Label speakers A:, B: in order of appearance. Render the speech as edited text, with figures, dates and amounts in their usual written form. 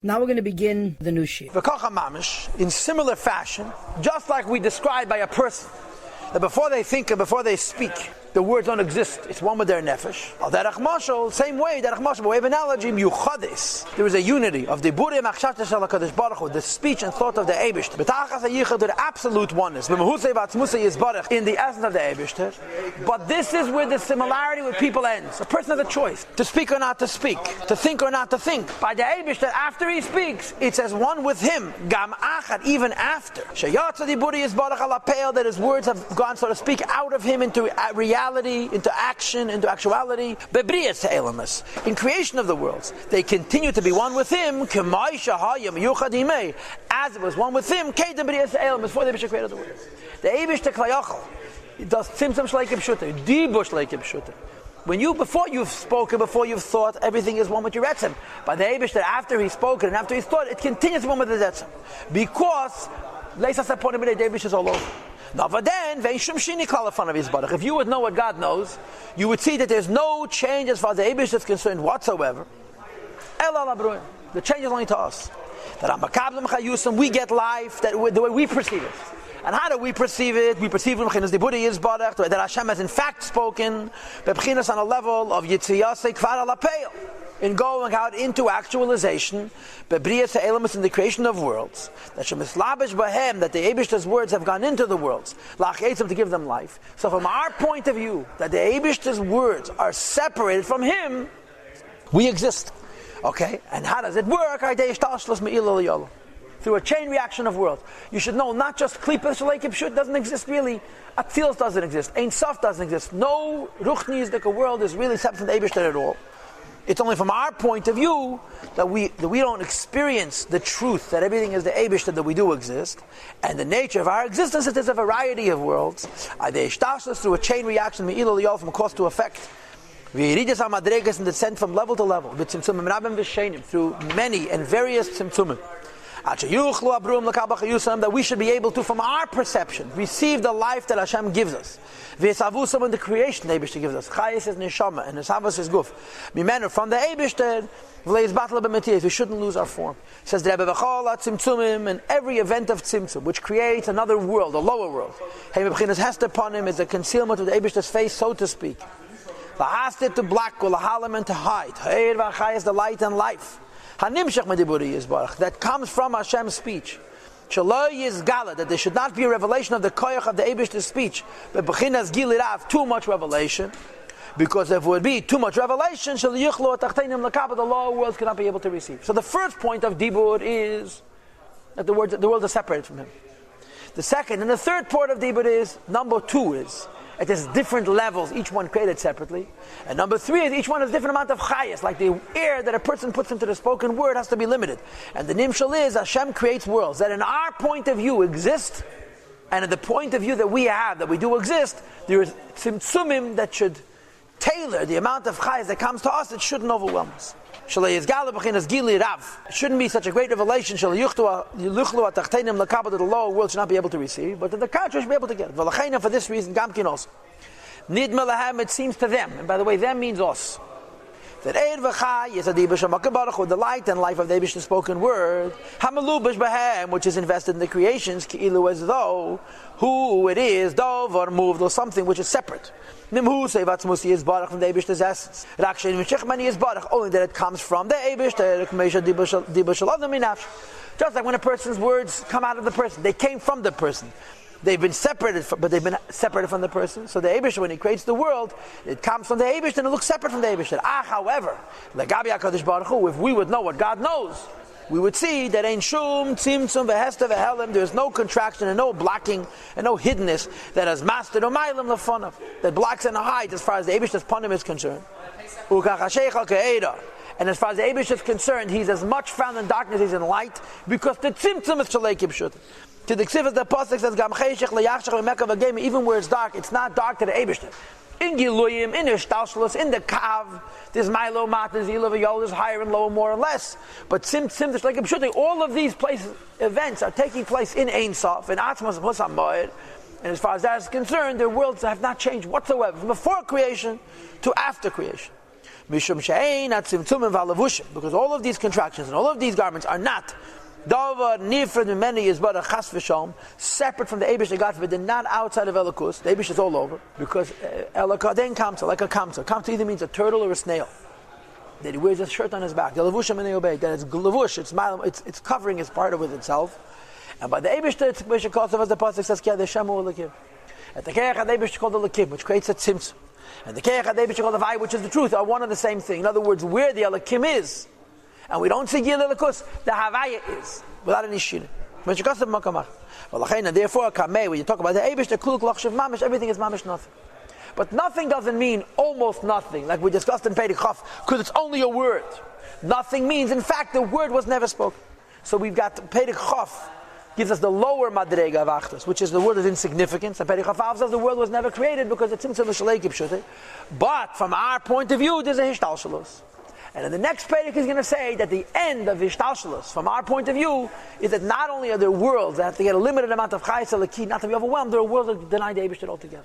A: Now we're going to begin the new sheet.
B: In similar fashion, just like we described by a person, that before they think and before they speak, the words don't exist. It's one with their nefesh. Same way, we have an analogy, there is a unity of the the speech and thought of the Eibishter. The absolute oneness. In the essence of the Eibishter. But this is where the similarity with people ends. A person has a choice, to speak or not to speak, to think or not to think. By the Eibishter, after he speaks, it's as one with him, gam achad, even after. That his words have gone, so to speak, out of him into reality, into action, into actuality. In creation of the worlds, they continue to be one with him, as it was one with him, before the Eibishter created the world. The Eibishter Klayachal does tzimtzum shleikim pshuta, dibush shleikim pshuta. Before you've spoken, before you've thought, everything is one with your etzem. By the Eibishter, after he's spoken and after he's thought, it continues one with his etzem. Because Leisa Saponim the Eibishter is all over. Now, but then, if you would know what God knows, you would see that there's no change as far as the Eibush is concerned whatsoever. The change is only to us. That we get life the way we perceive it. And how do we perceive it? We perceive it that Hashem has in fact spoken on a level of Yitziyase Kvar Paltiel, in going out into actualization, bebrias ha'elamus, in the creation of worlds, that shemislabish bahem, that the Eibishter's words have gone into the worlds, lacheitzim, to give them life. So from our point of view, that the Eibishter's words are separated from him, we exist. Okay? And how does it work? Through a chain reaction of worlds. You should know, not just klipas shleikim pshut doesn't exist really, Atzilus doesn't exist, Ein Sof doesn't exist, no ruchniistic world is really separate from the Eibishter at all. It's only from our point of view that we don't experience the truth that everything is the Eibishter, that we do exist, and the nature of our existence is there's a variety of worlds. They establish through a chain reaction from cause to effect. We read this on madregas and descend from level to level, through many and various tzimtzumim. That we should be able to, from our perception, receive the life that Hashem gives us. In the creation the Eibishter gives us. Chayes is neshama and Neshavas is guf. From the Eibishter, we shouldn't lose our form. It says the Rebbe V'chol tzimtzumim, and every event of tzimtzum, which creates another world, a lower world. Hester upon him is a concealment of the Eibishter's face, so to speak. Lahastit to black, lahalam, and to hide. Ha'er v'chayes, the light and life. That comes from Hashem's speech. That there should not be a revelation of the koyach of the Eibishter's speech, but too much revelation, because if it would be too much revelation, the lower worlds cannot be able to receive. So the first point of Dibur is that the world is separated from him. The second and the third part of Dibur is, number two is, it has different levels, each one created separately. And number three is each one has a different amount of chayas, like the air that a person puts into the spoken word has to be limited. And the nimshal is Hashem creates worlds that in our point of view exist, and at the point of view that we have, that we do exist, there is tzimtzumim that should tailor the amount of chayas that comes to us. It shouldn't overwhelm us. It shouldn't be such a great revelation that the lower world should not be able to receive, but that the contrary should be able to get it. For this reason, it seems to them, and by the way, them means us, that the light and life of the Eibishter spoken word, which is invested in the creations, as though who it is, dov or moved, or something which is separate. Nimhu sevatzmusi is barach from the Eibishter's essence. Rakshin mishechmani is barach, only that it comes from the Eibishter. Just like when a person's words come out of the person, they came from the person. They've been separated, but they've been separated from the person. So the Eibishter, when he creates the world, it comes from the Eibishter and it looks separate from the Eibishter. However, Lagabi HaKadosh Baruch Hu, if we would know what God knows, we would see that ain't shum, tzimtzum, v'hester, v'helim, there's no contraction and no blocking and no hiddenness that has mastered umaylim lefonav, that blocks and hides as far as the Eibishter's panim is concerned. And as far as the Eibishter is concerned, he's as much found in darkness as he's in light, because the tzimtzum is shalekim pshut. To the ksiv, as the pasuk says, Gam cheshech leyachshach v'mekav v'geim, even where it's dark, it's not dark to the Eibishter. In Giluyim, in Ishtalshlus, in the Kav, there's Milo, Matan, Zila, V'yol, there's higher and lower, more or less. But Sim, like I'm sure all of these places, events are taking place in Ein Sof, in Atzmas, Husam Moed. And as far as that is concerned, their worlds have not changed whatsoever, from before creation to after creation. Mishum she'ein atzimtzumim v'alavushim, because all of these contractions and all of these garments are not davar nifred mimeni is but a chas v'shalom, separate from the Eibush God forbid, they're not outside of Elikus. The Eibush is all over, because elakaden kamsa, like a kamsa. Kamsa either means a turtle or a snail. That he wears a shirt on his back. The levushim and obey. That it's levush. It's covering his part with itself. And by the Eibush, it's because of as the pasuk says, "Ki adeshemu lekim." At the Keach Eibush called the lekim, which creates a tzimtzum. And the Keach Eibush called the vay, which is the truth, are one and the same thing. In other words, where the lekim is, and we don't see gil lekus, the havaya is without any shina. When you custom makamach, well, therefore, kamei. When you talk about the Eibush, the kluk lachshav mamish, everything is mamish nothing. But nothing doesn't mean almost nothing, like we discussed in Perek Chaf, because it's only a word. Nothing means, in fact, the word was never spoken. So we've got Perek Chaf gives us the lower madrega of Achdus, which is the word of insignificance. And Perek Chaf says the world was never created because it's tzimtzum v'shalei kipshutei. But from our point of view, there's a hishtalshalos. And in the next Perek is going to say that the end of hishtalshalos, from our point of view, is that not only are there worlds that have to get a limited amount of chayes alaki, not to be overwhelmed, there are worlds that deny the Eibush altogether.